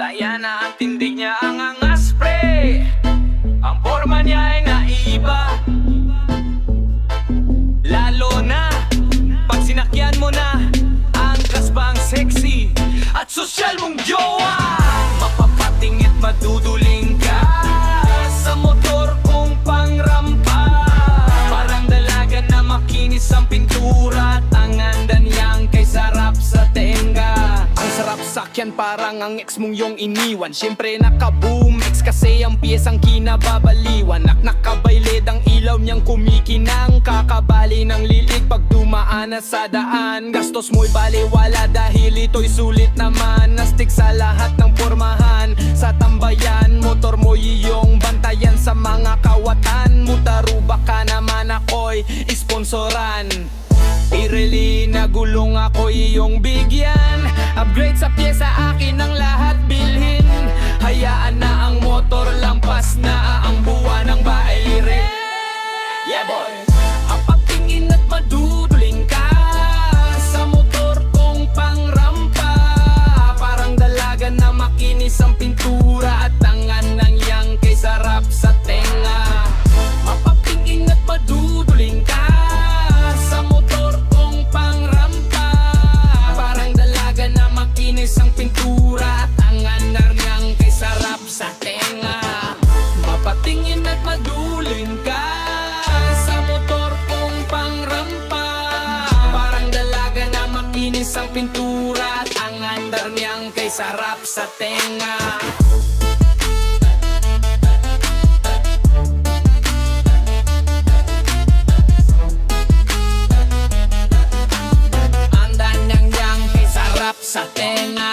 Ayan na ang tindig niya, ang angas pre. Ang forma niya ay naiiba, lalo na pag sinakyan mo na ang kasbang sexy at sosyal mong jowa. Mapapatingit maduduling ka sa motor kong pangrampa. Parang dalaga na makinis ang pintura at ang anda niyang kay sarap sa tenga. Ang sarap sakyan parang ang ex mong yung iniwan. Siyempre naka-boom ex kasi ang piyesang kinababaliwan. Nakabaylid ang ilaw niyang kumikinang, kakabali ng lilig pag dumaan na sa daan. Gastos mo'y baliwala dahil ito'y sulit naman. Nastig sa lahat ng pormahan sa tambayan. Motor mo iyong bantayan sa mga kawatan. Mutaruba ka naman ako'y isponsoran. Ireli na gulong ako iyong bigyan. Upgrade sa pyesa akin ang lahat bilhin. Hayaan na ang motor lampas na ang buwan ng baile. Yeah boy. Apatingin at maduduling ka sa motor kong pangrampa. Parang dalaga na makinis ang pintura at ang anang yang kay sarap sa tenga. Mapatingin at maduduling ka sa motor kong pangrampa. Parang dalaga na makinis ang pintura at ang anar niyang kay sarap sa tenga. Mapatingin at maduling ka sa motor kong pangrampa. Parang dalaga na makinis ang pintura at ang andar niyang kay sarap sa tenga. Anda niyang kay sarap sa tenga.